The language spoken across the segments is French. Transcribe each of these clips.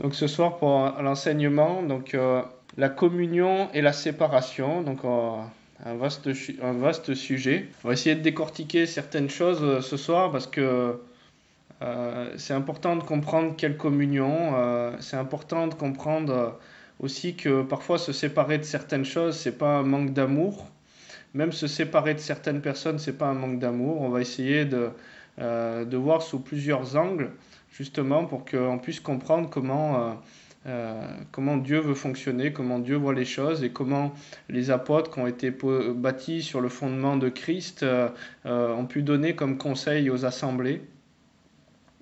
Donc ce soir pour l'enseignement, la communion et la séparation, un vaste sujet. On va essayer de décortiquer certaines choses ce soir parce que c'est important de comprendre quelle communion, c'est important de comprendre aussi que parfois se séparer de certaines choses, c'est pas un manque d'amour. Même se séparer de certaines personnes, c'est pas un manque d'amour. On va essayer de voir sous plusieurs angles, justement, pour qu'on puisse comprendre comment Dieu veut fonctionner, comment Dieu voit les choses et comment les apôtres qui ont été bâtis sur le fondement de Christ ont pu donner comme conseil aux assemblées.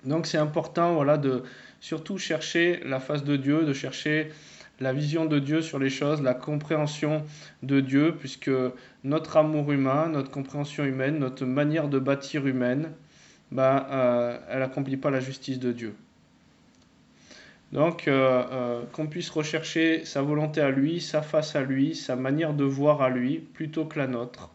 Donc c'est important, voilà, de surtout chercher la face de Dieu, de chercher la vision de Dieu sur les choses, la compréhension de Dieu, puisque notre amour humain, notre compréhension humaine, notre manière de bâtir humaine, elle n'accomplit pas la justice de Dieu. Donc, qu'on puisse rechercher sa volonté à lui, sa face à lui, sa manière de voir à lui, plutôt que la nôtre.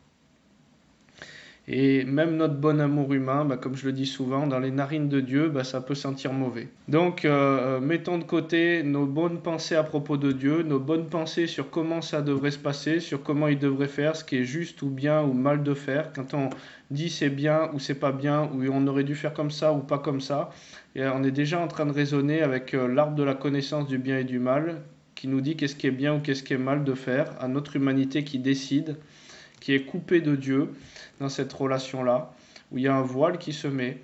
Et même notre bon amour humain, comme je le dis souvent, dans les narines de Dieu, ça peut sentir mauvais. Donc, mettons de côté nos bonnes pensées à propos de Dieu, nos bonnes pensées sur comment ça devrait se passer, sur comment il devrait faire, ce qui est juste ou bien ou mal de faire. Quand on dit c'est bien ou c'est pas bien, ou on aurait dû faire comme ça ou pas comme ça, et on est déjà en train de raisonner avec l'arbre de la connaissance du bien et du mal, qui nous dit qu'est-ce qui est bien ou qu'est-ce qui est mal de faire, à notre humanité qui décide, qui est coupée de Dieu dans cette relation-là, où il y a un voile qui se met,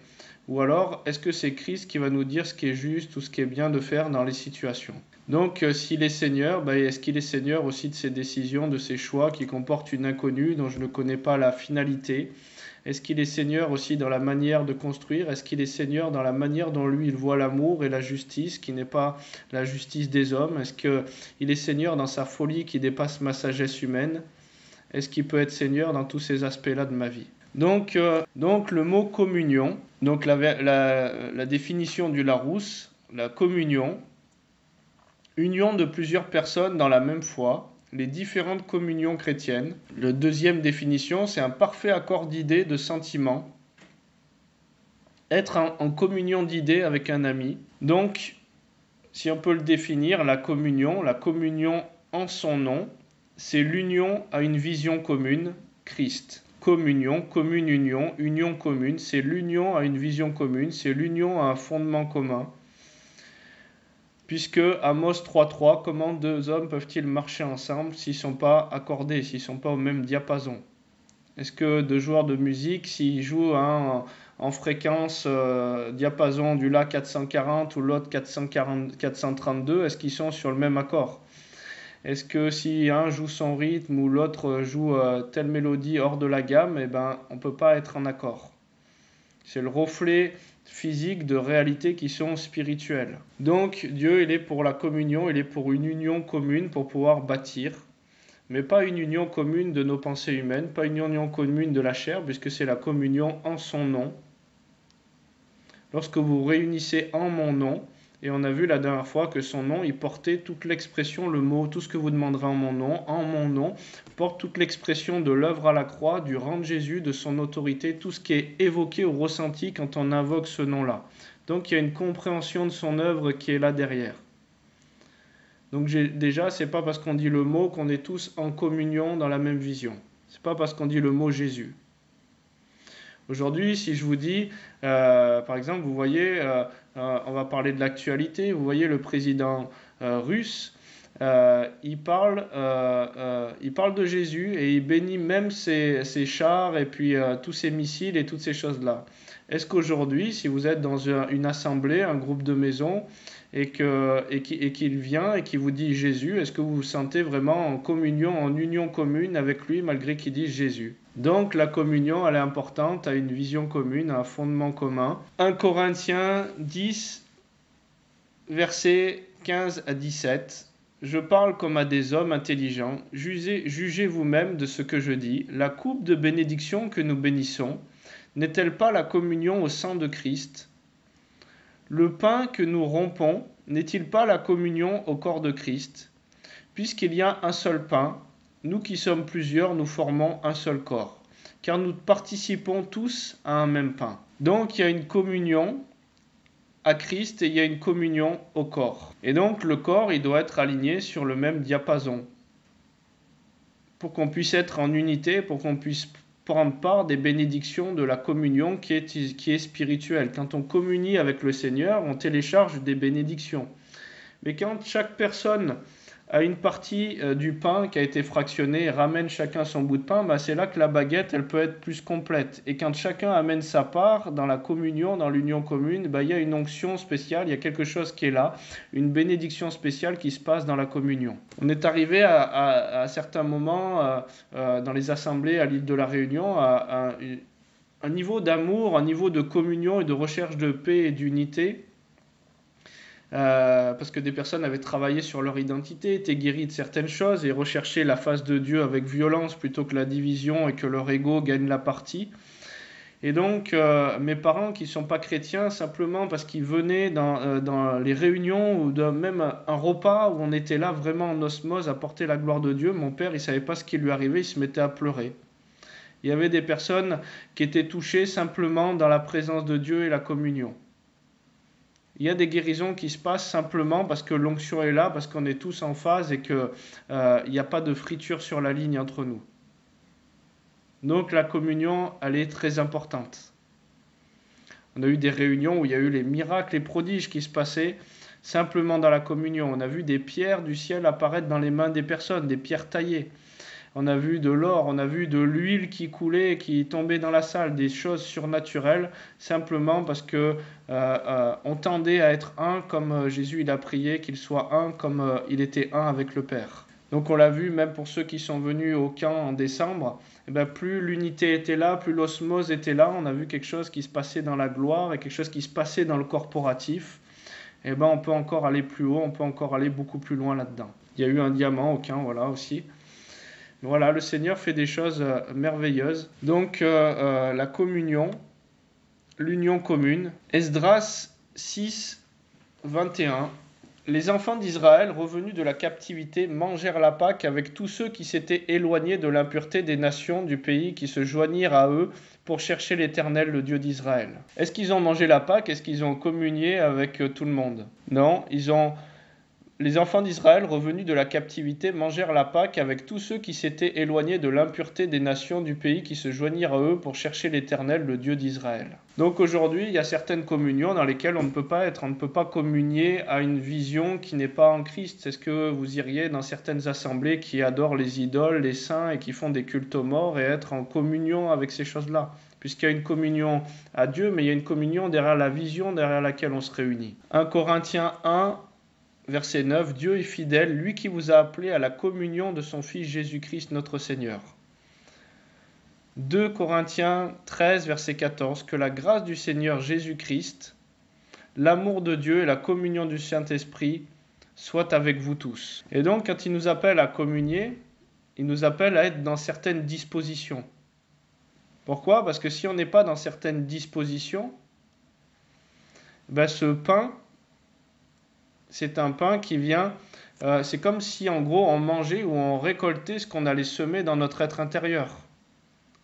ou alors est-ce que c'est Christ qui va nous dire ce qui est juste ou ce qui est bien de faire dans les situations. Donc s'il est Seigneur, est-ce qu'il est Seigneur aussi de ses décisions, de ses choix qui comportent une inconnue dont je ne connais pas la finalité? Est-ce qu'il est Seigneur aussi dans la manière de construire? Est-ce qu'il est Seigneur dans la manière dont lui il voit l'amour et la justice, qui n'est pas la justice des hommes? Est-ce qu'il est Seigneur dans sa folie qui dépasse ma sagesse humaine? Est-ce qu'il peut être Seigneur dans tous ces aspects-là de ma vie? Donc le mot communion, donc la définition du Larousse, la communion, union de plusieurs personnes dans la même foi, les différentes communions chrétiennes. La deuxième définition, c'est un parfait accord d'idées, de sentiments. Être en communion d'idées avec un ami. Donc, si on peut le définir, la communion en son nom, c'est l'union à une vision commune, Christ. Communion, commune union, union commune, c'est l'union à une vision commune, c'est l'union à un fondement commun. Puisque Amos 3.3, comment deux hommes peuvent-ils marcher ensemble s'ils ne sont pas accordés, s'ils ne sont pas au même diapason? Est-ce que deux joueurs de musique, s'ils jouent en fréquence diapason du La 440 ou l'autre 432, est-ce qu'ils sont sur le même accord? Est-ce que si un joue son rythme ou l'autre joue telle mélodie hors de la gamme, on ne peut pas être en accord. C'est le reflet physique de réalités qui sont spirituelles. Donc Dieu, il est pour la communion, il est pour une union commune pour pouvoir bâtir, mais pas une union commune de nos pensées humaines, pas une union commune de la chair, puisque c'est la communion en son nom. Lorsque vous réunissez en mon nom, et on a vu la dernière fois que son nom, il portait toute l'expression, le mot, tout ce que vous demanderez en mon nom, porte toute l'expression de l'œuvre à la croix, du rang de Jésus, de son autorité, tout ce qui est évoqué ou ressenti quand on invoque ce nom-là. Donc il y a une compréhension de son œuvre qui est là derrière. Donc déjà, c'est pas parce qu'on dit le mot qu'on est tous en communion dans la même vision. C'est pas parce qu'on dit le mot Jésus. Aujourd'hui, si je vous dis, par exemple, vous voyez, on va parler de l'actualité, vous voyez le président russe, il parle de Jésus et il bénit même ses chars et puis tous ses missiles et toutes ces choses-là. Est-ce qu'aujourd'hui, si vous êtes dans une assemblée, un groupe de maison, et qu'il vient et qu'il vous dit Jésus, est-ce que vous vous sentez vraiment en communion, en union commune avec lui malgré qu'il dise Jésus? Donc la communion, elle est importante, à une vision commune, à un fondement commun. 1 Corinthiens 10, versets 15 à 17. Je parle comme à des hommes intelligents. Jugez vous-même de ce que je dis. La coupe de bénédiction que nous bénissons, n'est-elle pas la communion au sang de Christ? Le pain que nous rompons, n'est-il pas la communion au corps de Christ? Puisqu'il y a un seul pain, nous qui sommes plusieurs, nous formons un seul corps, car nous participons tous à un même pain. Donc il y a une communion à Christ et il y a une communion au corps. Et donc le corps, il doit être aligné sur le même diapason pour qu'on puisse être en unité, pour qu'on puisse prendre part des bénédictions de la communion qui est spirituelle. Quand on communie avec le Seigneur, on télécharge des bénédictions. Mais quand chaque personne a une partie du pain qui a été fractionné et ramène chacun son bout de pain, c'est là que la baguette, elle peut être plus complète. Et quand chacun amène sa part dans la communion, dans l'union commune, il y a une onction spéciale, il y a quelque chose qui est là, une bénédiction spéciale qui se passe dans la communion. On est arrivé à certains moments dans les assemblées à l'île de la Réunion à un niveau d'amour, un niveau de communion et de recherche de paix et d'unité. Parce que des personnes avaient travaillé sur leur identité, étaient guéries de certaines choses et recherchaient la face de Dieu avec violence plutôt que la division et que leur ego gagne la partie. Et donc mes parents qui ne sont pas chrétiens, simplement parce qu'ils venaient dans les réunions ou même un repas où on était là vraiment en osmose à porter la gloire de Dieu, mon père il ne savait pas ce qui lui arrivait, il se mettait à pleurer. Il y avait des personnes qui étaient touchées simplement dans la présence de Dieu et la communion. Il y a des guérisons qui se passent simplement parce que l'onction est là, parce qu'on est tous en phase et qu'il n'y a pas de friture sur la ligne entre nous. Donc la communion, elle est très importante. On a eu des réunions où il y a eu les miracles et prodiges qui se passaient simplement dans la communion. On a vu des pierres du ciel apparaître dans les mains des personnes, des pierres taillées. On a vu de l'or, on a vu de l'huile qui coulait, qui tombait dans la salle, des choses surnaturelles, simplement parce que on tendait à être un comme Jésus il a prié, qu'il soit un comme il était un avec le Père. Donc on l'a vu même pour ceux qui sont venus au camp en décembre, plus l'unité était là, plus l'osmose était là, on a vu quelque chose qui se passait dans la gloire et quelque chose qui se passait dans le corporatif. On peut encore aller plus haut, on peut encore aller beaucoup plus loin là-dedans. Il y a eu un diamant au camp, voilà aussi. Voilà, le Seigneur fait des choses merveilleuses. Donc la communion, l'union commune. Esdras 6, 21. Les enfants d'Israël, revenus de la captivité, mangèrent la Pâque avec tous ceux qui s'étaient éloignés de l'impureté des nations du pays, qui se joignirent à eux pour chercher l'Éternel, le Dieu d'Israël. Est-ce qu'ils ont mangé la Pâque? Est-ce qu'ils ont communié avec tout le monde? Non, les enfants d'Israël, revenus de la captivité, mangèrent la Pâque avec tous ceux qui s'étaient éloignés de l'impureté des nations du pays, qui se joignirent à eux pour chercher l'Éternel, le Dieu d'Israël. Donc aujourd'hui, il y a certaines communions dans lesquelles on ne peut pas communier à une vision qui n'est pas en Christ. Est-ce que vous iriez dans certaines assemblées qui adorent les idoles, les saints et qui font des cultes aux morts et être en communion avec ces choses-là? Puisqu'il y a une communion à Dieu, mais il y a une communion derrière la vision derrière laquelle on se réunit. 1 Corinthiens 1, Verset 9, Dieu est fidèle, lui qui vous a appelé à la communion de son Fils Jésus-Christ notre Seigneur. 2 Corinthiens 13, verset 14, que la grâce du Seigneur Jésus-Christ, l'amour de Dieu et la communion du Saint-Esprit soient avec vous tous. Et donc, quand il nous appelle à communier, il nous appelle à être dans certaines dispositions. Pourquoi? Parce que si on n'est pas dans certaines dispositions, ce pain, c'est un pain qui vient, c'est comme si en gros on mangeait ou on récoltait ce qu'on allait semer dans notre être intérieur.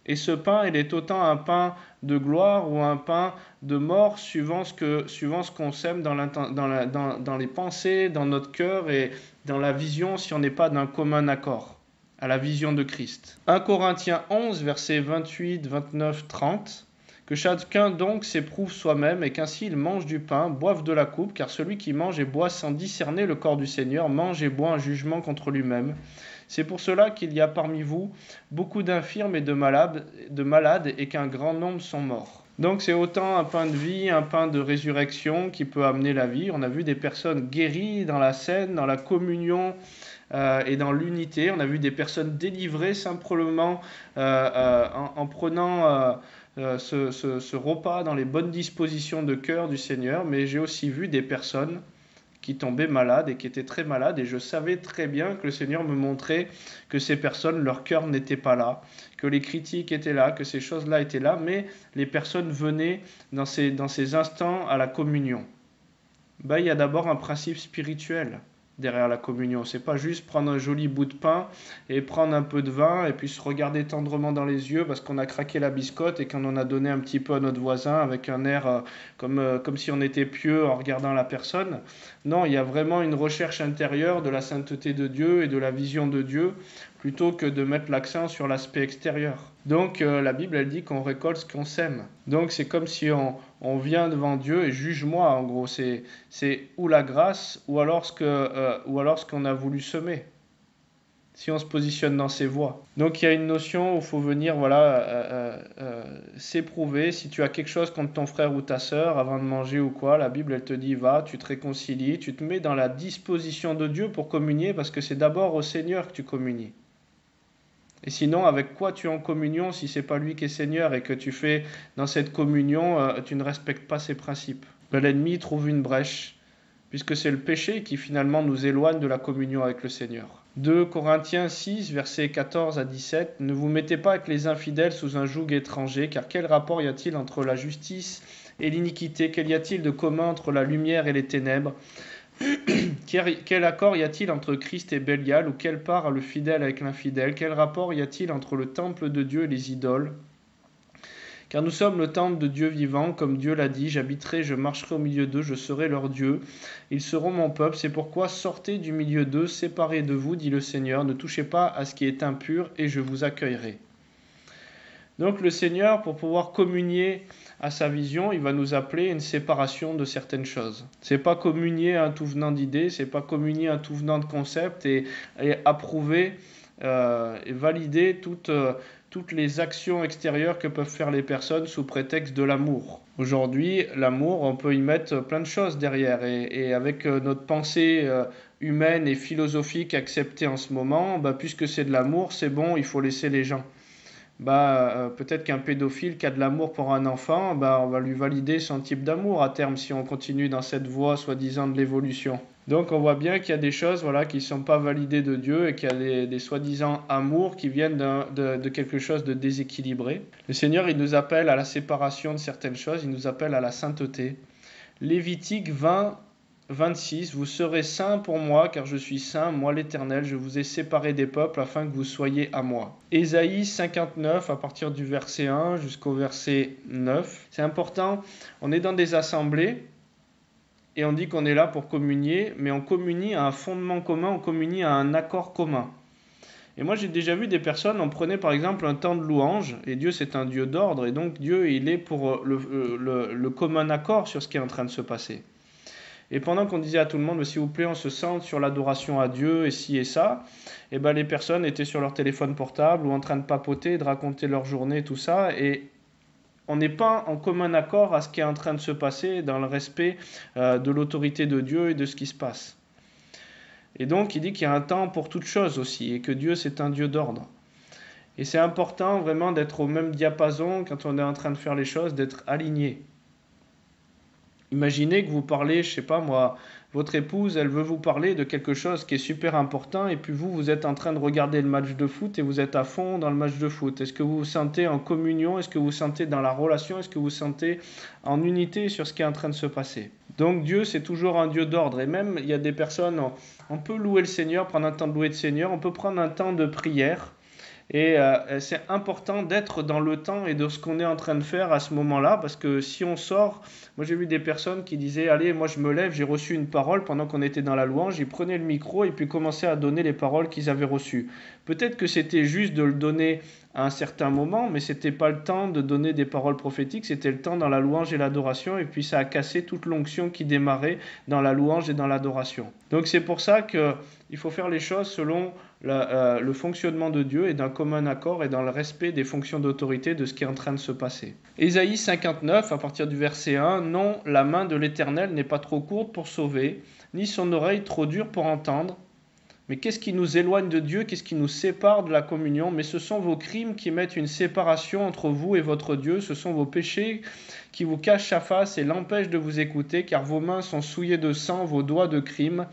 Et ce pain, il est autant un pain de gloire ou un pain de mort suivant ce qu'on sème dans les pensées, dans notre cœur et dans la vision si on n'est pas d'un commun accord à la vision de Christ. 1 Corinthiens 11, versets 28, 29, 30. Que chacun donc s'éprouve soi-même et qu'ainsi il mange du pain, boive de la coupe, car celui qui mange et boit sans discerner le corps du Seigneur mange et boit un jugement contre lui-même. C'est pour cela qu'il y a parmi vous beaucoup d'infirmes et de malades et qu'un grand nombre sont morts. Donc c'est autant un pain de vie, un pain de résurrection qui peut amener la vie. On a vu des personnes guéries dans la scène, dans la communion et dans l'unité. On a vu des personnes délivrées simplement en prenant ce repas dans les bonnes dispositions de cœur du Seigneur, mais j'ai aussi vu des personnes qui tombaient malades et qui étaient très malades, et je savais très bien que le Seigneur me montrait que ces personnes, leur cœur n'était pas là, que les critiques étaient là, que ces choses-là étaient là, mais les personnes venaient dans ces instants à la communion. Il y a d'abord un principe spirituel derrière la communion. C'est pas juste prendre un joli bout de pain et prendre un peu de vin et puis se regarder tendrement dans les yeux parce qu'on a craqué la biscotte et qu'on en a donné un petit peu à notre voisin avec un air comme si on était pieux en regardant la personne. Non, il y a vraiment une recherche intérieure de la sainteté de Dieu et de la vision de Dieu plutôt que de mettre l'accent sur l'aspect extérieur. Donc la Bible, elle dit qu'on récolte ce qu'on sème. Donc c'est comme si on vient devant Dieu et juge-moi, en gros. C'est ou la grâce ou alors ce qu'on a voulu semer. Si on se positionne dans ces voies. Donc il y a une notion où il faut venir s'éprouver. Si tu as quelque chose contre ton frère ou ta sœur avant de manger ou quoi, la Bible elle te dit va, tu te réconcilies, tu te mets dans la disposition de Dieu pour communier parce que c'est d'abord au Seigneur que tu communies. Et sinon, avec quoi tu es en communion si c'est pas lui qui est Seigneur et que tu fais dans cette communion, tu ne respectes pas ses principes. L'ennemi trouve une brèche, puisque c'est le péché qui finalement nous éloigne de la communion avec le Seigneur. 2 Corinthiens 6, versets 14 à 17. Ne vous mettez pas avec les infidèles sous un joug étranger, car quel rapport y a-t-il entre la justice et l'iniquité? Quel y a-t-il de commun entre la lumière et les ténèbres? Quel accord y a-t-il entre Christ et Bélial, ou quelle part a le fidèle avec l'infidèle? Quel rapport y a-t-il entre le temple de Dieu et les idoles? Car nous sommes le temple de Dieu vivant, comme Dieu l'a dit, j'habiterai, je marcherai au milieu d'eux, je serai leur Dieu, ils seront mon peuple, c'est pourquoi sortez du milieu d'eux, séparés de vous, dit le Seigneur, ne touchez pas à ce qui est impur, et je vous accueillerai. Donc le Seigneur, pour pouvoir communier à sa vision, il va nous appeler à une séparation de certaines choses. C'est pas communier à un tout venant d'idées, c'est pas communier à un tout venant de concepts et approuver et valider toutes les actions extérieures que peuvent faire les personnes sous prétexte de l'amour. Aujourd'hui, l'amour, on peut y mettre plein de choses derrière et avec notre pensée humaine et philosophique acceptée en ce moment, puisque c'est de l'amour, c'est bon, il faut laisser les gens. Peut-être qu'un pédophile qui a de l'amour pour un enfant, on va lui valider son type d'amour à terme si on continue dans cette voie soi-disant de l'évolution. Donc on voit bien qu'il y a des choses qui ne sont pas validées de Dieu et qu'il y a des soi-disant amours qui viennent de quelque chose de déséquilibré. Le Seigneur, il nous appelle à la séparation de certaines choses, il nous appelle à la sainteté. Lévitique 20, 26, vous serez saints pour moi, car je suis saint, moi l'Éternel, je vous ai séparés des peuples afin que vous soyez à moi. Ésaïe 59, à partir du verset 1 jusqu'au verset 9. C'est important, on est dans des assemblées, et on dit qu'on est là pour communier, mais on communie à un fondement commun, on communie à un accord commun. Et moi j'ai déjà vu des personnes, on prenait par exemple un temps de louange, et Dieu c'est un Dieu d'ordre, et donc Dieu il est pour le commun accord sur ce qui est en train de se passer. Et pendant qu'on disait à tout le monde, s'il vous plaît, on se centre sur l'adoration à Dieu et ci et ça, et les personnes étaient sur leur téléphone portable ou en train de papoter, de raconter leur journée, tout ça, et on n'est pas en commun accord à ce qui est en train de se passer dans le respect de l'autorité de Dieu et de ce qui se passe. Et donc, il dit qu'il y a un temps pour toute chose aussi, et que Dieu, c'est un Dieu d'ordre. Et c'est important vraiment d'être au même diapason quand on est en train de faire les choses, d'être aligné. Imaginez que vous parlez, je sais pas moi, votre épouse, elle veut vous parler de quelque chose qui est super important et puis vous êtes en train de regarder le match de foot et vous êtes à fond dans le match de foot. Est-ce que vous vous sentez en communion? Est-ce que vous vous sentez dans la relation? Est-ce que vous vous sentez en unité sur ce qui est en train de se passer? Donc Dieu, c'est toujours un Dieu d'ordre. Et même, il y a des personnes, on peut louer le Seigneur, prendre un temps de louer le Seigneur, on peut prendre un temps de prière. Et c'est important d'être dans le temps et de ce qu'on est en train de faire à ce moment-là, parce que si on sort, moi j'ai vu des personnes qui disaient, allez, moi je me lève, j'ai reçu une parole pendant qu'on était dans la louange, ils prenaient le micro et puis commençaient à donner les paroles qu'ils avaient reçues. Peut-être que c'était juste de le donner à un certain moment, mais c'était pas le temps de donner des paroles prophétiques, c'était le temps dans la louange et l'adoration, et puis ça a cassé toute l'onction qui démarrait dans la louange et dans l'adoration. Donc c'est pour ça qu'il faut faire les choses selon le fonctionnement de Dieu et d'un commun accord et dans le respect des fonctions d'autorité de ce qui est en train de se passer. Ésaïe 59, à partir du verset 1, « Non, la main de l'Éternel n'est pas trop courte pour sauver, ni son oreille trop dure pour entendre. Mais qu'est-ce qui nous éloigne de Dieu? Qu'est-ce qui nous sépare de la communion? Mais ce sont vos crimes qui mettent une séparation entre vous et votre Dieu. Ce sont vos péchés qui vous cachent sa face et l'empêchent de vous écouter, car vos mains sont souillées de sang, vos doigts de crime.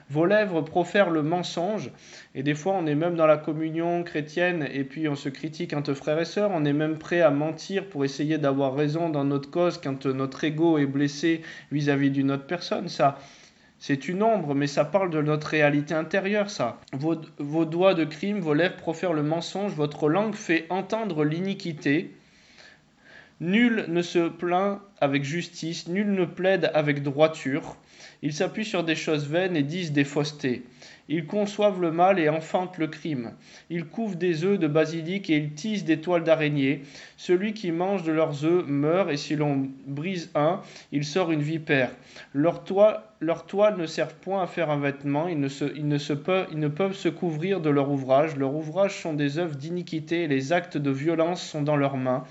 Vos lèvres profèrent le mensonge. » Et des fois, on est même dans la communion chrétienne et puis on se critique entre frères et sœurs. On est même prêt à mentir pour essayer d'avoir raison dans notre cause quand notre ego est blessé vis-à-vis d'une autre personne. Ça, C'est une ombre, mais ça parle de notre réalité intérieure, ça. Vos doigts de crime, vos lèvres profèrent le mensonge, votre langue fait entendre l'iniquité. Nul ne se plaint avec justice, nul ne plaide avec droiture. Ils s'appuient sur des choses vaines et disent des faussetés. Ils conçoivent le mal et enfantent le crime. Ils couvent des œufs de basilic et ils tissent des toiles d'araignée. Celui qui mange de leurs œufs meurt, et si l'on brise un, il sort une vipère. Leurs toiles ne servent point à faire un vêtement, ils ne peuvent se couvrir de leur ouvrage. Leurs ouvrages sont des œuvres d'iniquité, et les actes de violence sont dans leurs mains.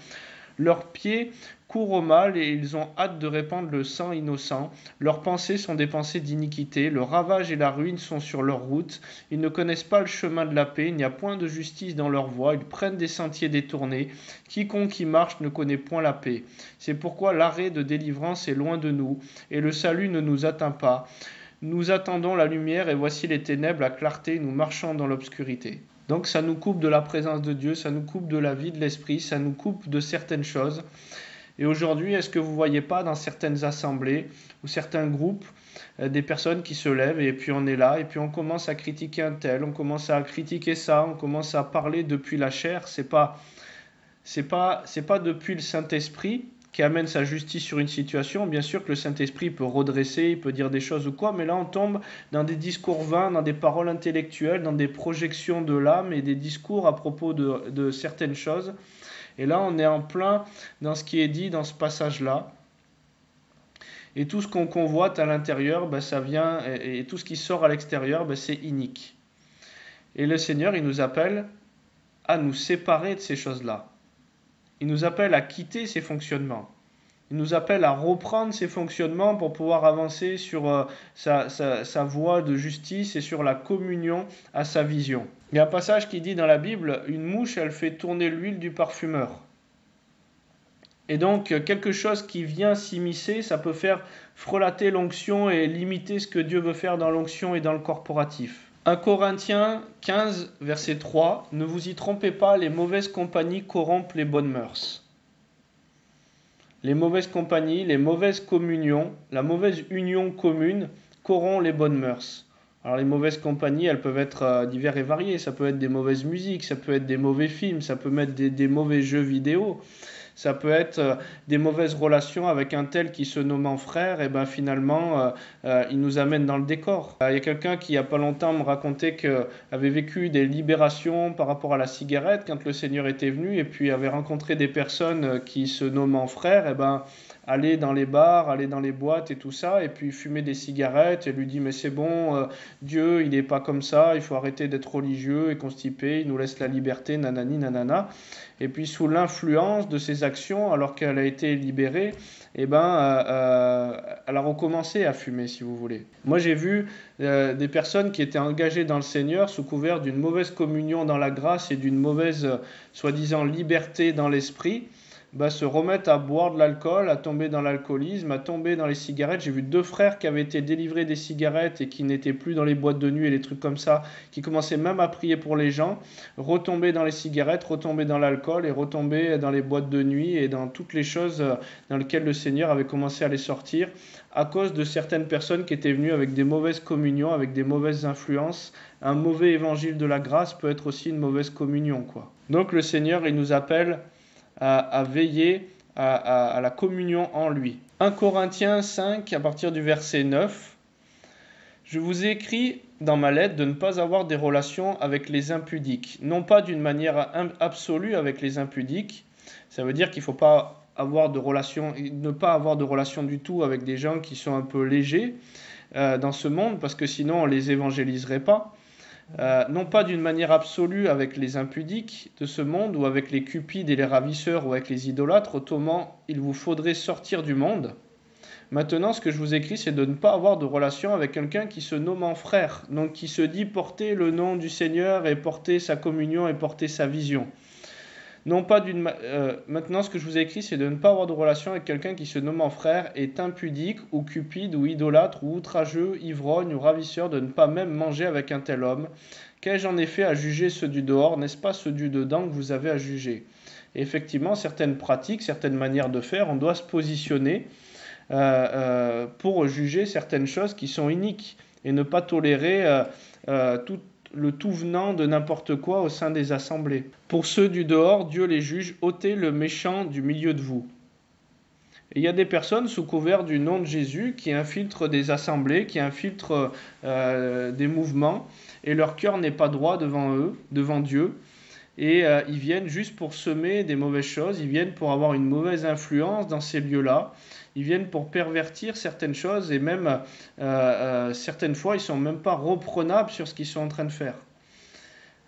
Leurs pieds courent au mal et ils ont hâte de répandre le sang innocent. Leurs pensées sont des pensées d'iniquité. Le ravage et la ruine sont sur leur route. Ils ne connaissent pas le chemin de la paix. Il n'y a point de justice dans leur voie. Ils prennent des sentiers détournés. Quiconque y marche ne connaît point la paix. C'est pourquoi l'arrêt de délivrance est loin de nous et le salut ne nous atteint pas. Nous attendons la lumière et voici les ténèbres, la clarté, nous marchons dans l'obscurité. Donc ça nous coupe de la présence de Dieu, ça nous coupe de la vie de l'esprit, ça nous coupe de certaines choses. Et aujourd'hui, est-ce que vous ne voyez pas dans certaines assemblées ou certains groupes des personnes qui se lèvent et puis on est là et puis on commence à critiquer un tel, on commence à critiquer ça, on commence à parler depuis la chair, c'est pas depuis le Saint-Esprit qui amène sa justice sur une situation. Bien sûr que le Saint-Esprit peut redresser, il peut dire des choses ou quoi, mais là on tombe dans des discours vains, dans des paroles intellectuelles, dans des projections de l'âme et des discours à propos de certaines choses. Et là on est en plein dans ce qui est dit dans ce passage-là. Et tout ce qu'on convoite à l'intérieur, ça vient, et tout ce qui sort à l'extérieur, c'est inique. Et le Seigneur, il nous appelle à nous séparer de ces choses-là. Il nous appelle à quitter ces fonctionnements. Il nous appelle à reprendre ces fonctionnements pour pouvoir avancer sur sa voie de justice et sur la communion à sa vision. Il y a un passage qui dit dans la Bible, une mouche, elle fait tourner l'huile du parfumeur. Et donc, quelque chose qui vient s'immiscer, ça peut faire frelater l'onction et limiter ce que Dieu veut faire dans l'onction et dans le corporatif. 1 Corinthiens 15, verset 3, « Ne vous y trompez pas, les mauvaises compagnies corrompent les bonnes mœurs. » Les mauvaises compagnies, les mauvaises communions, la mauvaise union commune corrompt les bonnes mœurs. Alors les mauvaises compagnies, elles peuvent être diverses et variées. Ça peut être des mauvaises musiques, ça peut être des mauvais films, ça peut être des mauvais jeux vidéo. Ça peut être des mauvaises relations avec un tel qui se nomme en frère, et finalement, il nous amène dans le décor. Il y a quelqu'un qui, il n'y a pas longtemps, me racontait qu'il avait vécu des libérations par rapport à la cigarette quand le Seigneur était venu, et puis avait rencontré des personnes qui se nomment en frère, aller dans les bars, aller dans les boîtes et tout ça, et puis fumer des cigarettes, et lui dit mais c'est bon, Dieu il n'est pas comme ça, il faut arrêter d'être religieux et constipé, il nous laisse la liberté, nanani nanana. Et puis sous l'influence de ses actions, alors qu'elle a été libérée, elle a recommencé à fumer, si vous voulez. Moi j'ai vu des personnes qui étaient engagées dans le Seigneur sous couvert d'une mauvaise communion dans la grâce et d'une mauvaise, soi-disant, liberté dans l'esprit, se remettre à boire de l'alcool, à tomber dans l'alcoolisme, à tomber dans les cigarettes. J'ai vu 2 frères qui avaient été délivrés des cigarettes et qui n'étaient plus dans les boîtes de nuit et les trucs comme ça, qui commençaient même à prier pour les gens, retomber dans les cigarettes, retomber dans l'alcool et retomber dans les boîtes de nuit et dans toutes les choses dans lesquelles le Seigneur avait commencé à les sortir à cause de certaines personnes qui étaient venues avec des mauvaises communions, avec des mauvaises influences. Un mauvais évangile de la grâce peut être aussi une mauvaise communion, quoi. Donc le Seigneur, il nous appelle à veiller à la communion en lui. 1 Corinthiens 5, à partir du verset 9, « Je vous ai écrit dans ma lettre de ne pas avoir des relations avec les impudiques, non pas d'une manière absolue avec les impudiques, ça veut dire qu'il ne faut pas avoir de relation, ne pas avoir de relation du tout avec des gens qui sont un peu légers dans ce monde, parce que sinon on ne les évangéliserait pas. Non pas d'une manière absolue avec les impudiques de ce monde, ou avec les cupides et les ravisseurs, ou avec les idolâtres, autrement il vous faudrait sortir du monde. Maintenant, ce que je vous écris, c'est de ne pas avoir de relation avec quelqu'un qui se nomme en frère, donc qui se dit porter le nom du Seigneur et porter sa communion et porter sa vision. Maintenant, ce que je vous ai écrit, c'est de ne pas avoir de relation avec quelqu'un qui se nomme en frère, est impudique, ou cupide, ou idolâtre, ou outrageux, ivrogne, ou ravisseur, de ne pas même manger avec un tel homme. Qu'ai-je en effet à juger ceux du dehors? N'est-ce pas ceux du dedans que vous avez à juger? Et effectivement, certaines pratiques, certaines manières de faire, on doit se positionner pour juger certaines choses qui sont iniques et ne pas tolérer le tout venant de n'importe quoi au sein des assemblées. Pour ceux du dehors, Dieu les juge, ôtez le méchant du milieu de vous. Et il y a des personnes sous couvert du nom de Jésus qui infiltrent des assemblées, qui infiltrent des mouvements, et leur cœur n'est pas droit devant eux, devant Dieu. Et ils viennent juste pour semer des mauvaises choses, ils viennent pour avoir une mauvaise influence dans ces lieux-là, ils viennent pour pervertir certaines choses, et même certaines fois, ils ne sont même pas reprenables sur ce qu'ils sont en train de faire.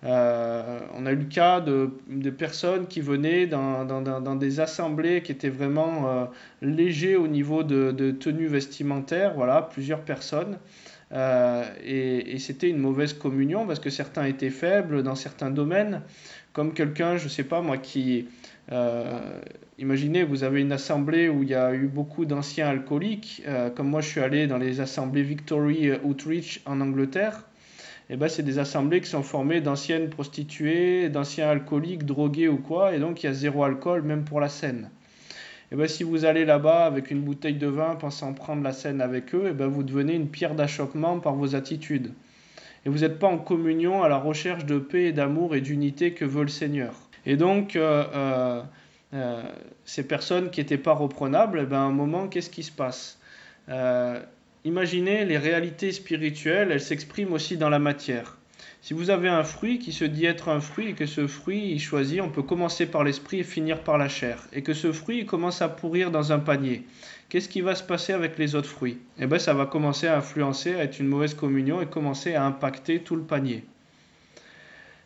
On a eu le cas de personnes qui venaient dans des assemblées qui étaient vraiment légers au niveau de tenue vestimentaire, voilà, plusieurs personnes. Et c'était une mauvaise communion parce que certains étaient faibles dans certains domaines, comme quelqu'un, je ne sais pas moi, qui... imaginez, vous avez une assemblée où il y a eu beaucoup d'anciens alcooliques, comme moi je suis allé dans les assemblées Victory Outreach en Angleterre. Et ben, c'est des assemblées qui sont formées d'anciennes prostituées, d'anciens alcooliques, drogués ou quoi, et donc il y a zéro alcool, même pour la scène. Et ben, si vous allez là-bas avec une bouteille de vin pensant prendre la scène avec eux, et ben, vous devenez une pierre d'achoppement par vos attitudes. Et vous n'êtes pas en communion à la recherche de paix et d'amour et d'unité que veut le Seigneur. Et donc, ces personnes qui n'étaient pas reprenables, eh ben, à un moment, qu'est-ce qui se passe ? Imaginez, les réalités spirituelles, elles s'expriment aussi dans la matière. Si vous avez un fruit qui se dit être un fruit et que ce fruit, il choisit, on peut commencer par l'esprit et finir par la chair, et que ce fruit il commence à pourrir dans un panier, qu'est-ce qui va se passer avec les autres fruits ? Eh bien, ça va commencer à influencer, à être une mauvaise communion et commencer à impacter tout le panier.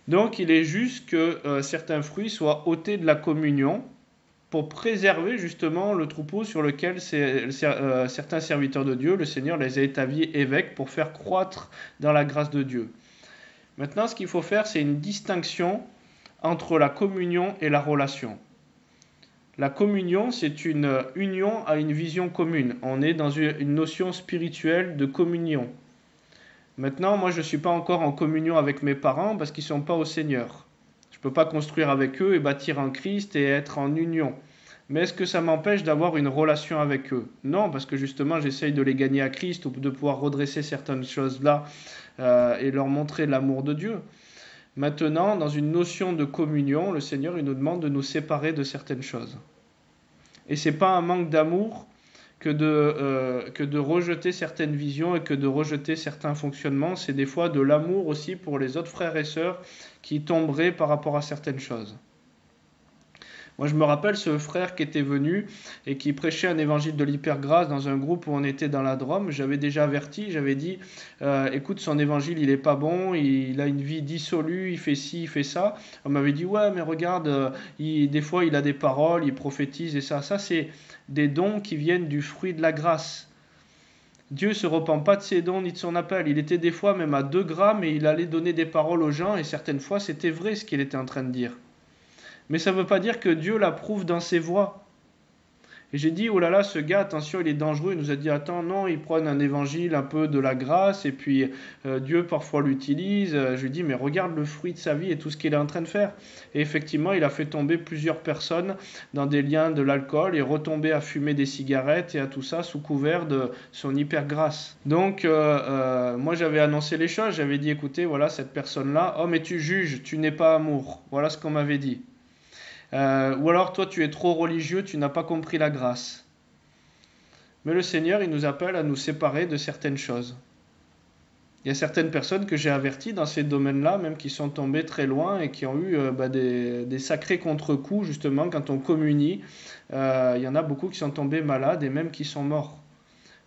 Donc, il est juste que certains fruits soient ôtés de la communion, pour préserver justement le troupeau sur lequel certains serviteurs de Dieu, le Seigneur les a établis évêques pour faire croître dans la grâce de Dieu. Maintenant, ce qu'il faut faire, c'est une distinction entre la communion et la relation. La communion, c'est une union à une vision commune. On est dans une notion spirituelle de communion. Maintenant, moi, je ne suis pas encore en communion avec mes parents parce qu'ils ne sont pas au Seigneur. Je ne peux pas construire avec eux et bâtir en Christ et être en union. Mais est-ce que ça m'empêche d'avoir une relation avec eux ? Non, parce que justement, j'essaye de les gagner à Christ ou de pouvoir redresser certaines choses là et leur montrer l'amour de Dieu. Maintenant, dans une notion de communion, le Seigneur il nous demande de nous séparer de certaines choses. Et ce n'est pas un manque d'amour que de rejeter certaines visions et que de rejeter certains fonctionnements. C'est des fois de l'amour aussi pour les autres frères et sœurs qui tomberaient par rapport à certaines choses. Moi, je me rappelle ce frère qui était venu et qui prêchait un évangile de l'hypergrâce dans un groupe où on était dans la Drôme. J'avais déjà averti, j'avais dit écoute, son évangile, il est pas bon, il a une vie dissolue, il fait ci, il fait ça. On m'avait dit ouais, mais regarde, des fois, il a des paroles, il prophétise et ça. Ça, c'est des dons qui viennent du fruit de la grâce. Dieu ne se repent pas de ses dons ni de son appel. Il était des fois même à 2 grammes et il allait donner des paroles aux gens et certaines fois, c'était vrai ce qu'il était en train de dire. Mais ça ne veut pas dire que Dieu l'approuve dans ses voies. Et j'ai dit, oh là là, ce gars, attention, il est dangereux. Il nous a dit, attends, non, il prône un évangile un peu de la grâce, et puis Dieu parfois l'utilise. Je lui dis, mais regarde le fruit de sa vie et tout ce qu'il est en train de faire. Et effectivement, il a fait tomber plusieurs personnes dans des liens de l'alcool et retomber à fumer des cigarettes et à tout ça sous couvert de son hyper grâce. Donc, moi, j'avais annoncé les choses. J'avais dit, écoutez, voilà, cette personne-là, oh, mais tu juges, tu n'es pas amour. Voilà ce qu'on m'avait dit. Ou alors toi tu es trop religieux, tu n'as pas compris la grâce. Mais le Seigneur il nous appelle à nous séparer de certaines choses. Il y a certaines personnes que j'ai averties dans ces domaines-là, même qui sont tombées très loin et qui ont eu des sacrés contre-coups justement quand on communie. Il y en a beaucoup qui sont tombés malades et même qui sont morts.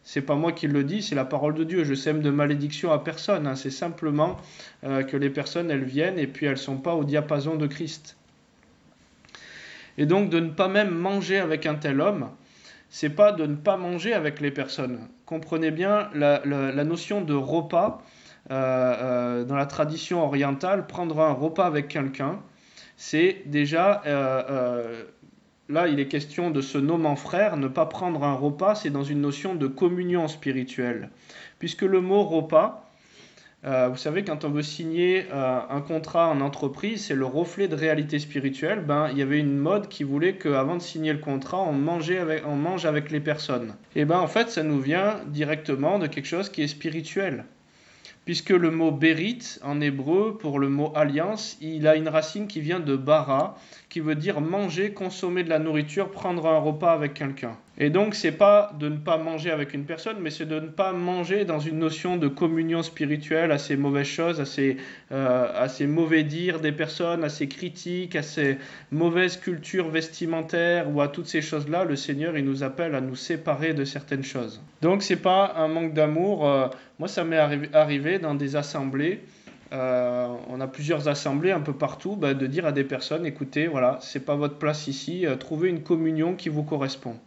C'est pas moi qui le dis, c'est la parole de Dieu. Je sème de malédiction à personne. C'est simplement que les personnes elles viennent et puis elles sont pas au diapason de Christ. Et donc de ne pas même manger avec un tel homme, c'est pas de ne pas manger avec les personnes. Comprenez bien la notion de repas dans la tradition orientale. Prendre un repas avec quelqu'un, c'est déjà là il est question de se nommant frère. Ne pas prendre un repas, c'est dans une notion de communion spirituelle, puisque le mot repas Vous savez, quand on veut signer un contrat en entreprise, c'est le reflet de réalité spirituelle. Ben, il y avait une mode qui voulait qu'avant de signer le contrat, on mange avec les personnes. Et ben, en fait, ça nous vient directement de quelque chose qui est spirituel. Puisque le mot bérit en hébreu pour le mot alliance, il a une racine qui vient de bara, qui veut dire manger, consommer de la nourriture, prendre un repas avec quelqu'un. Et donc c'est pas de ne pas manger avec une personne, mais c'est de ne pas manger dans une notion de communion spirituelle à ces mauvaises choses, à ces mauvais dires des personnes, à ces critiques, à ces mauvaises cultures vestimentaires ou à toutes ces choses-là. Le Seigneur, il nous appelle à nous séparer de certaines choses. Donc c'est pas un manque d'amour. Moi, ça m'est arrivé dans des assemblées. On a plusieurs assemblées un peu partout, de dire à des personnes, écoutez, voilà, c'est pas votre place ici, trouvez une communion qui vous correspond.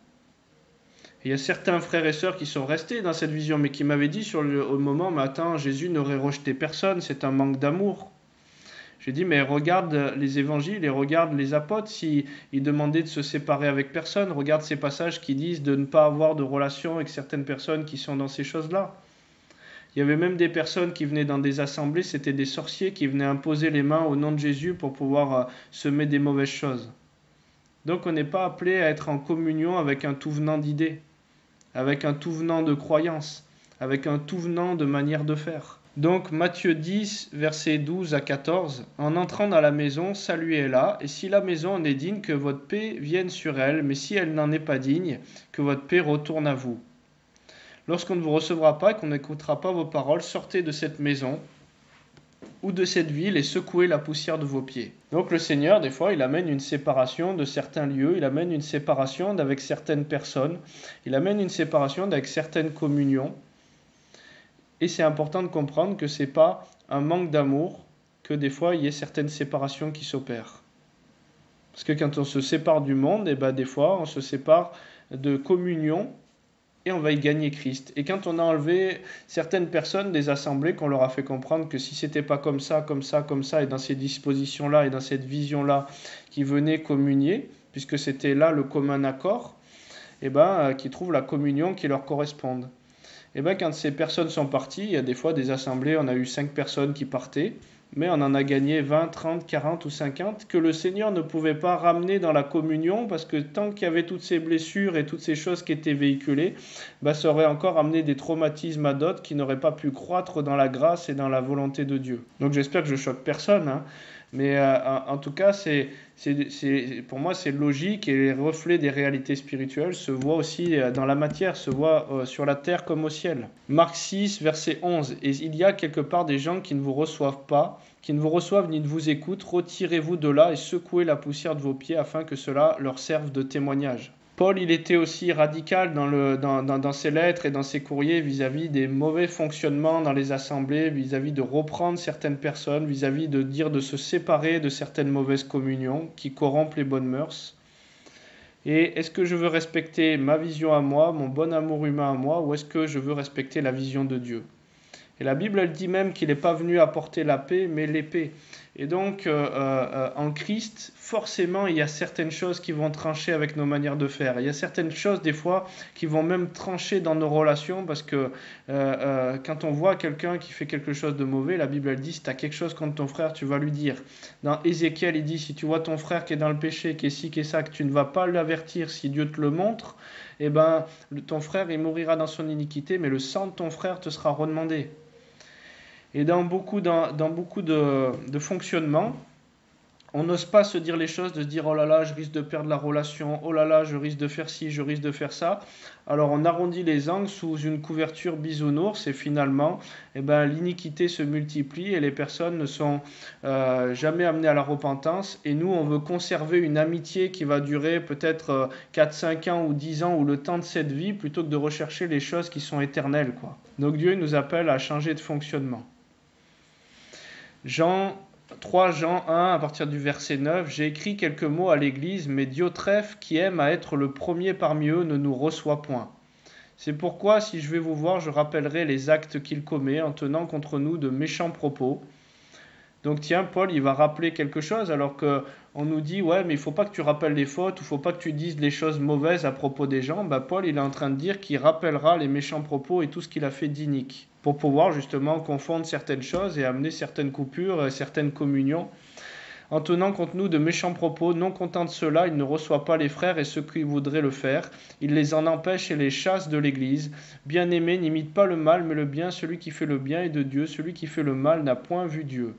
Et il y a certains frères et sœurs qui sont restés dans cette vision, mais qui m'avaient dit au moment, mais attends, Jésus n'aurait rejeté personne, c'est un manque d'amour. J'ai dit, mais regarde les évangiles et regarde les apôtres, s'ils demandaient de se séparer avec personne, regarde ces passages qui disent de ne pas avoir de relation avec certaines personnes qui sont dans ces choses-là. Il y avait même des personnes qui venaient dans des assemblées, c'était des sorciers qui venaient imposer les mains au nom de Jésus pour pouvoir semer des mauvaises choses. Donc on n'est pas appelé à être en communion avec un tout venant d'idées, avec un tout venant de croyances, avec un tout venant de manière de faire. Donc Matthieu 10, versets 12 à 14, en entrant dans la maison, saluez-la, et si la maison en est digne, que votre paix vienne sur elle, mais si elle n'en est pas digne, que votre paix retourne à vous. Lorsqu'on ne vous recevra pas et qu'on n'écoutera pas vos paroles, sortez de cette maison ou de cette ville et secouez la poussière de vos pieds. Donc le Seigneur, des fois, il amène une séparation de certains lieux, il amène une séparation avec certaines personnes, il amène une séparation avec certaines communions. Et c'est important de comprendre que ce n'est pas un manque d'amour que des fois il y ait certaines séparations qui s'opèrent. Parce que quand on se sépare du monde, des fois on se sépare de communion et on va y gagner Christ. Et quand on a enlevé certaines personnes des assemblées, qu'on leur a fait comprendre que si c'était pas comme ça, et dans ces dispositions-là, et dans cette vision-là, qui venaient communier, puisque c'était là le commun accord, qui trouvent la communion qui leur corresponde. Quand ces personnes sont parties, il y a des fois des assemblées, on a eu 5 personnes qui partaient, mais on en a gagné 20, 30, 40 ou 50, que le Seigneur ne pouvait pas ramener dans la communion, parce que tant qu'il y avait toutes ces blessures et toutes ces choses qui étaient véhiculées, ça aurait encore amené des traumatismes à d'autres qui n'auraient pas pu croître dans la grâce et dans la volonté de Dieu. Donc j'espère que je choque personne, mais en tout cas, pour moi, c'est logique et les reflets des réalités spirituelles se voient aussi dans la matière, se voient sur la terre comme au ciel. Marc 6, verset 11. « Et il y a quelque part des gens qui ne vous reçoivent pas, qui ne vous reçoivent ni ne vous écoutent. Retirez-vous de là et secouez la poussière de vos pieds afin que cela leur serve de témoignage. » Paul, il était aussi radical dans ses lettres et dans ses courriers vis-à-vis des mauvais fonctionnements dans les assemblées, vis-à-vis de reprendre certaines personnes, vis-à-vis de dire de se séparer de certaines mauvaises communions qui corrompent les bonnes mœurs. Et est-ce que je veux respecter ma vision à moi, mon bon amour humain à moi, ou est-ce que je veux respecter la vision de Dieu ? Et la Bible, elle dit même qu'il n'est pas venu apporter la paix, mais l'épée. Et donc, en Christ, forcément, il y a certaines choses qui vont trancher avec nos manières de faire. Il y a certaines choses, des fois, qui vont même trancher dans nos relations, parce que quand on voit quelqu'un qui fait quelque chose de mauvais, la Bible, elle dit, si tu as quelque chose contre ton frère, tu vas lui dire. Dans Ézéchiel, il dit, si tu vois ton frère qui est dans le péché, qui est ci, qui est ça, que tu ne vas pas l'avertir si Dieu te le montre, ton frère, il mourira dans son iniquité, mais le sang de ton frère te sera redemandé. Et dans beaucoup de fonctionnements, on n'ose pas se dire les choses, de se dire « Oh là là, je risque de perdre la relation, oh là là, je risque de faire ci, je risque de faire ça ». Alors on arrondit les angles sous une couverture bisounours et finalement, l'iniquité se multiplie et les personnes ne sont jamais amenées à la repentance. Et nous, on veut conserver une amitié qui va durer peut-être 4, 5 ans ou 10 ans ou le temps de cette vie plutôt que de rechercher les choses qui sont éternelles, quoi. Donc Dieu nous appelle à changer de fonctionnement. 3 Jean 1, à partir du verset 9, « J'ai écrit quelques mots à l'Église, mais Diotrephe, qui aime à être le premier parmi eux, ne nous reçoit point. C'est pourquoi, si je vais vous voir, je rappellerai les actes qu'il commet, en tenant contre nous de méchants propos. Donc tiens, Paul, il va rappeler quelque chose alors que on nous dit, ouais, mais il faut pas que tu rappelles les fautes, il faut pas que tu dises les choses mauvaises à propos des gens. Bah, Paul, il est en train de dire qu'il rappellera les méchants propos et tout ce qu'il a fait d'inique, pour pouvoir justement confondre certaines choses et amener certaines coupures, certaines communions. En tenant contre nous de méchants propos, non content de cela, il ne reçoit pas les frères et ceux qui voudraient le faire. Il les en empêche et les chasse de l'Église. Bien-aimé, n'imite pas le mal, mais le bien. Celui qui fait le bien est de Dieu. Celui qui fait le mal n'a point vu Dieu.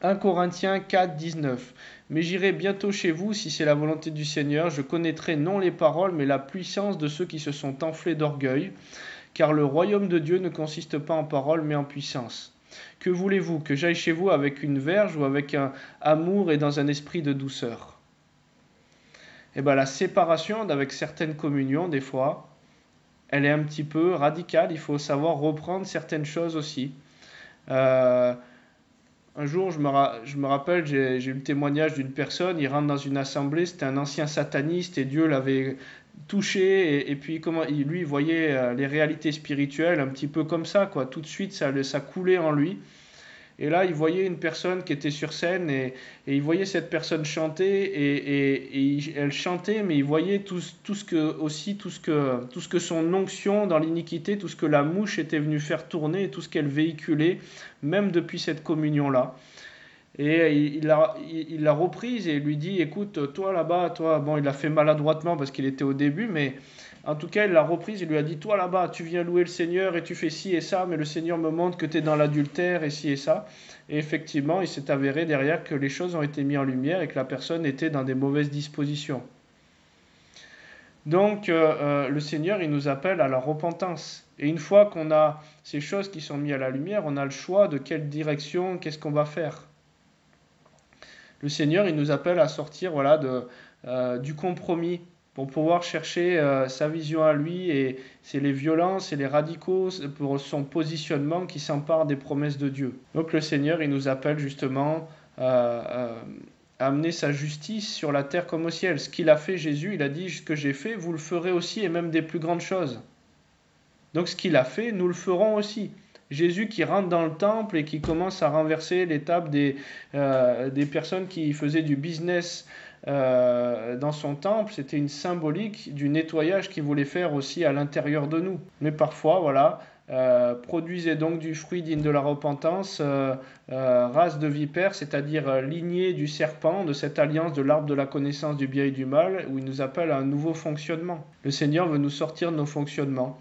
1 Corinthiens 4, 19. Mais j'irai bientôt chez vous, si c'est la volonté du Seigneur. Je connaîtrai non les paroles, mais la puissance de ceux qui se sont enflés d'orgueil. Car le royaume de Dieu ne consiste pas en paroles, mais en puissance. Que voulez-vous, que j'aille chez vous avec une verge ou avec un amour et dans un esprit de douceur? Eh bien, la séparation avec certaines communions, des fois, elle est un petit peu radicale. Il faut savoir reprendre certaines choses aussi. Un jour, je me rappelle, j'ai eu le témoignage d'une personne, il rentre dans une assemblée, c'était un ancien sataniste et Dieu l'avait touché et puis lui il voyait les réalités spirituelles un petit peu comme ça, quoi. Tout de suite ça coulait en lui. Et là, il voyait une personne qui était sur scène et il voyait cette personne chanter et elle chantait, mais il voyait tout ce que son onction dans l'iniquité, tout ce que la mouche était venue faire tourner, et tout ce qu'elle véhiculait, même depuis cette communion-là. Et il l'a reprise et il lui dit, écoute, toi là-bas, toi, bon, il l'a fait maladroitement parce qu'il était au début, mais en tout cas, il l'a reprise, il lui a dit, toi là-bas, tu viens louer le Seigneur et tu fais ci et ça, mais le Seigneur me montre que tu es dans l'adultère et ci et ça. Et effectivement, il s'est avéré derrière que les choses ont été mises en lumière et que la personne était dans des mauvaises dispositions. Donc, le Seigneur, il nous appelle à la repentance. Et une fois qu'on a ces choses qui sont mises à la lumière, on a le choix de quelle direction, qu'est-ce qu'on va faire. Le Seigneur, il nous appelle à sortir du compromis pour pouvoir chercher sa vision à lui, et c'est les violences et les radicaux pour son positionnement qui s'emparent des promesses de Dieu. Donc le Seigneur, il nous appelle justement à amener sa justice sur la terre comme au ciel. Ce qu'il a fait Jésus, il a dit, ce que j'ai fait, vous le ferez aussi, et même des plus grandes choses. Donc ce qu'il a fait, nous le ferons aussi. Jésus qui rentre dans le temple et qui commence à renverser les tables des personnes qui faisaient du business dans son temple, c'était une symbolique du nettoyage qu'il voulait faire aussi à l'intérieur de nous. Mais parfois, voilà, produisez donc du fruit digne de la repentance, race de vipères, c'est-à-dire lignée du serpent, de cette alliance de l'arbre de la connaissance du bien et du mal, où il nous appelle à un nouveau fonctionnement. Le Seigneur veut nous sortir de nos fonctionnements.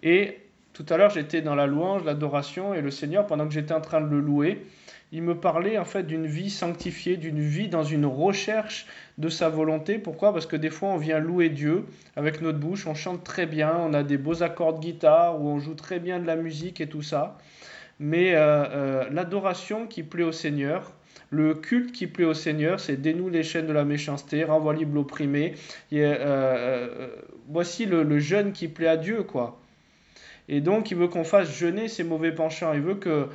Et tout à l'heure, j'étais dans la louange, l'adoration, et le Seigneur, pendant que j'étais en train de le louer, il me parlait en fait d'une vie sanctifiée, d'une vie dans une recherche de sa volonté. Pourquoi ? Parce que des fois, on vient louer Dieu avec notre bouche, on chante très bien, on a des beaux accords de guitare, ou on joue très bien de la musique et tout ça. Mais l'adoration qui plaît au Seigneur, le culte qui plaît au Seigneur, c'est dénoue les chaînes de la méchanceté, renvoie libre l'opprimé. Voici le jeûne qui plaît à Dieu, quoi. Et donc, il veut qu'on fasse jeûner ces mauvais penchants. Il veut que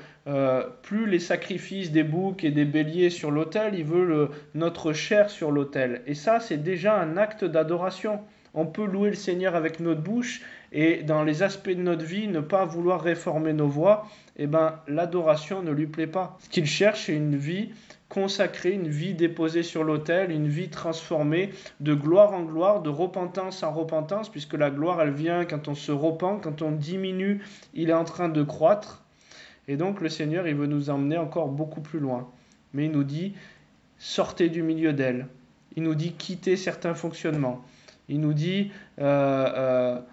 plus les sacrifices des boucs et des béliers sur l'autel, il veut notre chair sur l'autel. Et ça, c'est déjà un acte d'adoration. On peut louer le Seigneur avec notre bouche et dans les aspects de notre vie, ne pas vouloir réformer nos voies. Eh bien, l'adoration ne lui plaît pas. Ce qu'il cherche, c'est une vie consacrée, une vie déposée sur l'autel, une vie transformée de gloire en gloire, de repentance en repentance, puisque la gloire, elle vient quand on se repent, quand on diminue, il est en train de croître. Et donc le Seigneur, il veut nous emmener encore beaucoup plus loin. Mais il nous dit, sortez du milieu d'elle. Il nous dit, quittez certains fonctionnements. Il nous dit, va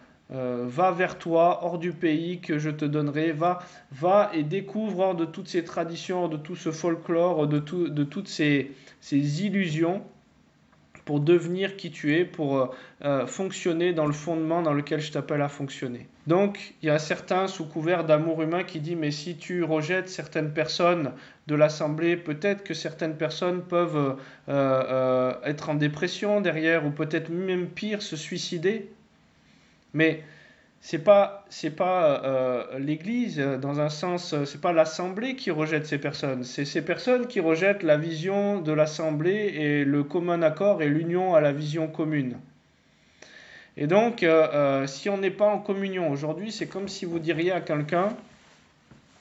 vers toi, hors du pays que je te donnerai, va et découvre hors de toutes ces traditions, hors de tout ce folklore, de toutes ces illusions, pour devenir qui tu es, pour fonctionner dans le fondement dans lequel je t'appelle à fonctionner. Donc, il y a certains, sous couvert d'amour humain, qui disent, mais si tu rejettes certaines personnes de l'Assemblée, peut-être que certaines personnes peuvent être en dépression derrière, ou peut-être même pire, se suicider. Mais c'est pas l'Église, dans un sens, c'est pas l'Assemblée qui rejette ces personnes. C'est ces personnes qui rejettent la vision de l'Assemblée et le commun accord et l'union à la vision commune. Et donc, si on n'est pas en communion aujourd'hui, c'est comme si vous diriez à quelqu'un,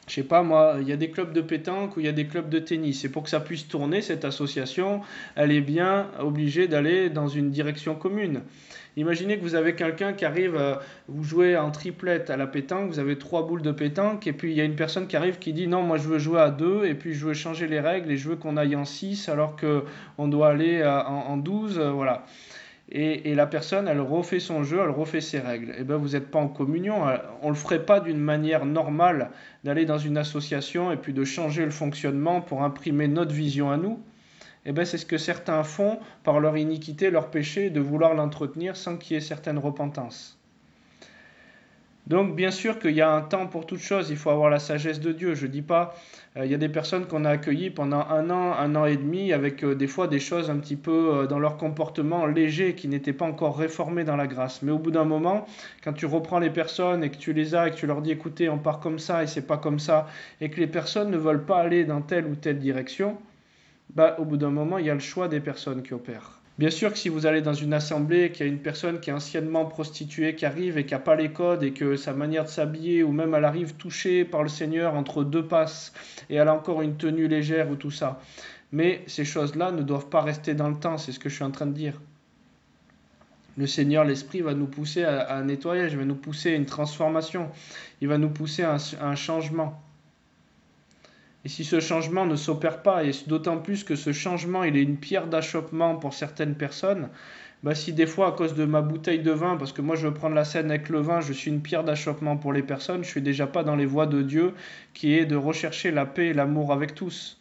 Je sais pas moi, il y a des clubs de pétanque ou il y a des clubs de tennis. Et pour que ça puisse tourner, cette association, elle est bien obligée d'aller dans une direction commune. Imaginez que vous avez quelqu'un qui arrive, vous jouez en triplette à la pétanque, vous avez 3 boules de pétanque, et puis il y a une personne qui arrive qui dit non, moi je veux jouer à 2, et puis je veux changer les règles, et je veux qu'on aille en 6 alors qu'on doit aller en 12, voilà. Et la personne, elle refait son jeu, elle refait ses règles. Et bien, vous n'êtes pas en communion. On ne le ferait pas d'une manière normale d'aller dans une association et puis de changer le fonctionnement pour imprimer notre vision à nous. Et bien, c'est ce que certains font par leur iniquité, leur péché, de vouloir l'entretenir sans qu'il y ait certaine repentance. Donc bien sûr qu'il y a un temps pour toute chose, il faut avoir la sagesse de Dieu. Je ne dis pas, il y a des personnes qu'on a accueillies pendant un an et demi, avec des fois des choses un petit peu dans leur comportement léger, qui n'étaient pas encore réformées dans la grâce. Mais au bout d'un moment, quand tu reprends les personnes et que tu les as et que tu leur dis écoutez, on part comme ça et c'est pas comme ça, et que les personnes ne veulent pas aller dans telle ou telle direction, bah, au bout d'un moment, il y a le choix des personnes qui opèrent. Bien sûr que si vous allez dans une assemblée, qu'il y a une personne qui est anciennement prostituée qui arrive et qui n'a pas les codes et que sa manière de s'habiller ou même elle arrive touchée par le Seigneur entre deux passes et elle a encore une tenue légère ou tout ça. Mais ces choses-là ne doivent pas rester dans le temps, c'est ce que je suis en train de dire. Le Seigneur, l'Esprit va nous pousser à un nettoyage, il va nous pousser à une transformation, il va nous pousser à un changement. Et si ce changement ne s'opère pas, et d'autant plus que ce changement il est une pierre d'achoppement pour certaines personnes, bah si des fois à cause de ma bouteille de vin, parce que moi je veux prendre la scène avec le vin, je suis une pierre d'achoppement pour les personnes, je suis déjà pas dans les voies de Dieu qui est de rechercher la paix et l'amour avec tous.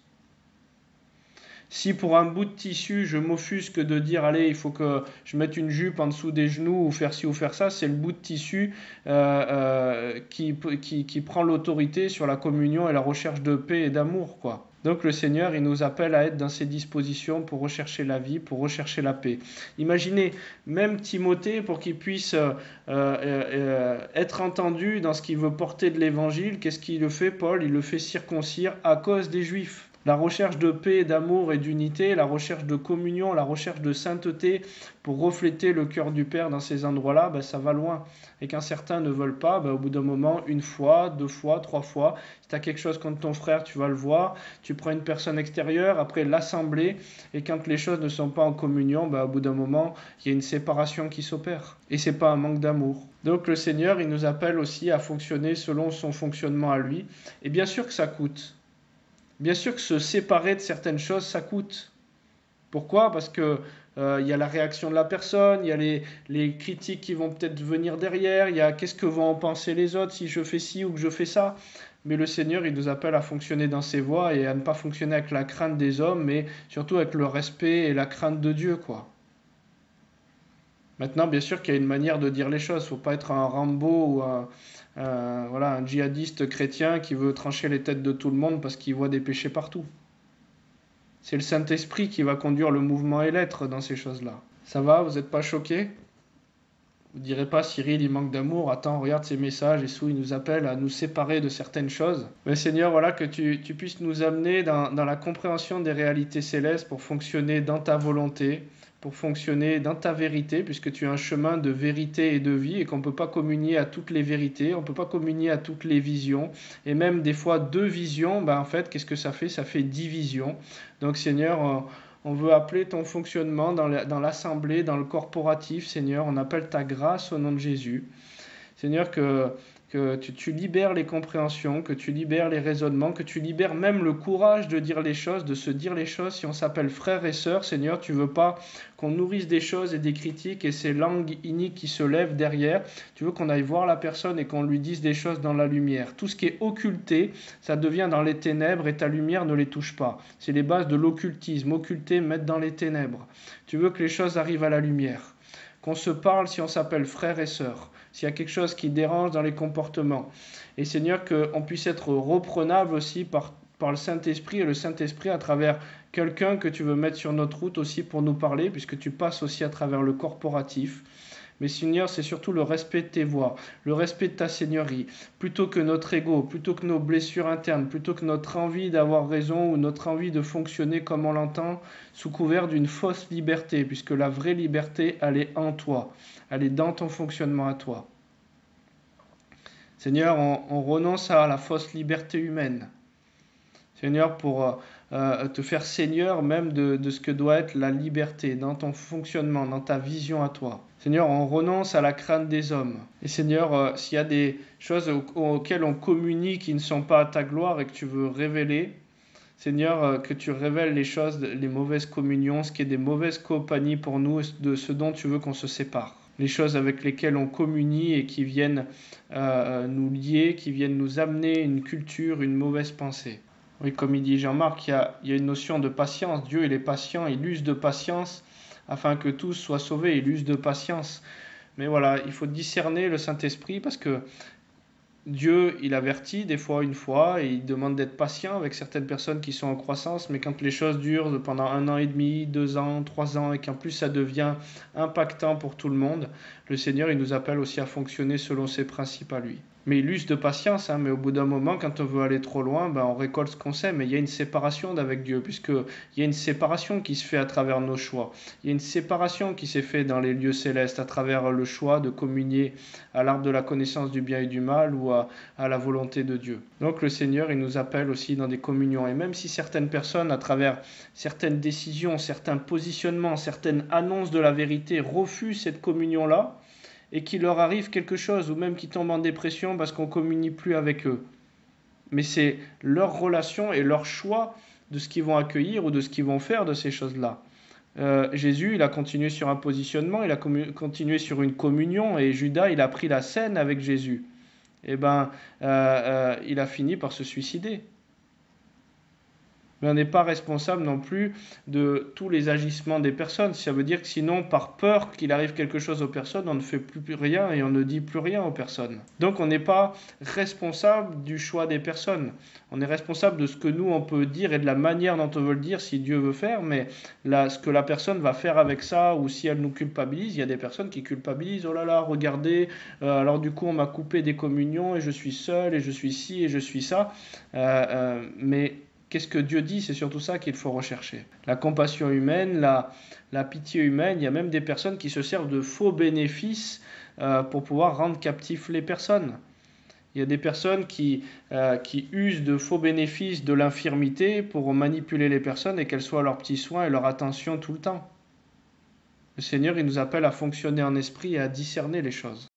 Si pour un bout de tissu, je m'offusque de dire allez, il faut que je mette une jupe en dessous des genoux ou faire ci ou faire ça, c'est le bout de tissu qui prend l'autorité sur la communion et la recherche de paix et d'amour, quoi. Donc le Seigneur, il nous appelle à être dans ces dispositions pour rechercher la vie, pour rechercher la paix. Imaginez, même Timothée, pour qu'il puisse être entendu dans ce qu'il veut porter de l'Évangile, qu'est-ce qu'il le fait, Paul? Il le fait circoncire à cause des Juifs. La recherche de paix, d'amour et d'unité, la recherche de communion, la recherche de sainteté pour refléter le cœur du Père dans ces endroits-là, ben, ça va loin. Et quand certains ne veulent pas, ben, au bout d'un moment, 1 fois, 2 fois, 3 fois, si tu as quelque chose contre ton frère, tu vas le voir, tu prends une personne extérieure, après l'assemblée, et quand les choses ne sont pas en communion, ben, au bout d'un moment, il y a une séparation qui s'opère. Et ce n'est pas un manque d'amour. Donc le Seigneur, il nous appelle aussi à fonctionner selon son fonctionnement à lui. Et bien sûr que ça coûte. Bien sûr que se séparer de certaines choses, ça coûte. Pourquoi? Parce que y a la réaction de la personne, il y a les critiques qui vont peut-être venir derrière, il y a qu'est-ce que vont en penser les autres si je fais ci ou que je fais ça. Mais le Seigneur, il nous appelle à fonctionner dans ses voies et à ne pas fonctionner avec la crainte des hommes, mais surtout avec le respect et la crainte de Dieu, quoi. Maintenant, bien sûr qu'il y a une manière de dire les choses. Il ne faut pas être un Rambo ou un djihadiste chrétien qui veut trancher les têtes de tout le monde parce qu'il voit des péchés partout. C'est le Saint-Esprit qui va conduire le mouvement et l'être dans ces choses-là. Ça va? Vous n'êtes pas choqués? Vous ne direz pas, Cyril, il manque d'amour. Attends, regarde ces messages. Et il nous appelle à nous séparer de certaines choses. Mais Seigneur, voilà, que tu puisses nous amener dans la compréhension des réalités célestes pour fonctionner dans ta volonté, pour fonctionner dans ta vérité, puisque tu as un chemin de vérité et de vie et qu'on ne peut pas communier à toutes les vérités, on ne peut pas communier à toutes les visions. Et même des fois, 2 visions, ben en fait, qu'est-ce que ça fait? Ça fait 10 visions. Donc Seigneur, on veut appeler ton fonctionnement dans l'assemblée, dans le corporatif, Seigneur. On appelle ta grâce au nom de Jésus. Seigneur, que tu libères les compréhensions, que tu libères les raisonnements, que tu libères même le courage de dire les choses, de se dire les choses. Si on s'appelle frères et sœurs, Seigneur, tu ne veux pas qu'on nourrisse des choses et des critiques et ces langues iniques qui se lèvent derrière. Tu veux qu'on aille voir la personne et qu'on lui dise des choses dans la lumière. Tout ce qui est occulté, ça devient dans les ténèbres et ta lumière ne les touche pas. C'est les bases de l'occultisme. Occulter, mettre dans les ténèbres. Tu veux que les choses arrivent à la lumière. Qu'on se parle si on s'appelle frères et sœurs. S'il y a quelque chose qui dérange dans les comportements. Et Seigneur, qu'on puisse être reprenable aussi par le Saint-Esprit, et le Saint-Esprit à travers quelqu'un que tu veux mettre sur notre route aussi pour nous parler, puisque tu passes aussi à travers le corporatif. Mais Seigneur, c'est surtout le respect de tes voies, le respect de ta Seigneurie, plutôt que notre ego, plutôt que nos blessures internes, plutôt que notre envie d'avoir raison ou notre envie de fonctionner comme on l'entend, sous couvert d'une fausse liberté, puisque la vraie liberté, elle est en toi, elle est dans ton fonctionnement à toi. Seigneur, on renonce à la fausse liberté humaine. Seigneur, pour te faire Seigneur même de ce que doit être la liberté dans ton fonctionnement, dans ta vision à toi. Seigneur, on renonce à la crainte des hommes. Et Seigneur, s'il y a des choses auxquelles on communie qui ne sont pas à ta gloire et que tu veux révéler, Seigneur, que tu révèles les choses, les mauvaises communions, ce qui est des mauvaises compagnies pour nous, de ce dont tu veux qu'on se sépare. Les choses avec lesquelles on communie et qui viennent nous lier, qui viennent nous amener une culture, une mauvaise pensée. Oui, comme il dit Jean-Marc, il y a une notion de patience. Dieu, il est patient, il use de patience afin que tous soient sauvés. Il use de patience. Mais voilà, il faut discerner le Saint-Esprit parce que Dieu, il avertit des fois, une fois, et il demande d'être patient avec certaines personnes qui sont en croissance, mais quand les choses durent pendant 1 an et demi, 2 ans, 3 ans, et qu'en plus ça devient impactant pour tout le monde, le Seigneur, il nous appelle aussi à fonctionner selon ses principes à lui. Mais il use de patience, mais au bout d'un moment, quand on veut aller trop loin, on récolte ce qu'on sait, mais il y a une séparation d'avec Dieu, puisqu'il y a une séparation qui se fait à travers nos choix. Il y a une séparation qui s'est faite dans les lieux célestes à travers le choix de communier à l'arbre de la connaissance du bien et du mal ou à la volonté de Dieu. Donc le Seigneur, il nous appelle aussi dans des communions. Et même si certaines personnes, à travers certaines décisions, certains positionnements, certaines annonces de la vérité, refusent cette communion-là, et qu'il leur arrive quelque chose, ou même qu'ils tombent en dépression parce qu'on ne communie plus avec eux. Mais c'est leur relation et leur choix de ce qu'ils vont accueillir ou de ce qu'ils vont faire de ces choses-là. Jésus, il a continué sur un positionnement, il a continué sur une communion, et Judas, il a pris la scène avec Jésus. Il a fini par se suicider. Mais on n'est pas responsable non plus de tous les agissements des personnes. Ça veut dire que sinon, par peur qu'il arrive quelque chose aux personnes, on ne fait plus rien et on ne dit plus rien aux personnes. Donc on n'est pas responsable du choix des personnes. On est responsable de ce que nous, on peut dire et de la manière dont on veut le dire si Dieu veut faire, mais là, ce que la personne va faire avec ça, ou si elle nous culpabilise, il y a des personnes qui culpabilisent. Oh là là, regardez, alors du coup on m'a coupé des communions et je suis seul et je suis ci et je suis ça. Mais qu'est-ce que Dieu dit? C'est surtout ça qu'il faut rechercher. La compassion humaine, la pitié humaine, il y a même des personnes qui se servent de faux bénéfices pour pouvoir rendre captifs les personnes. Il y a des personnes qui usent de faux bénéfices de l'infirmité pour manipuler les personnes et qu'elles soient à leurs petits soins et leur attention tout le temps. Le Seigneur, il nous appelle à fonctionner en esprit et à discerner les choses.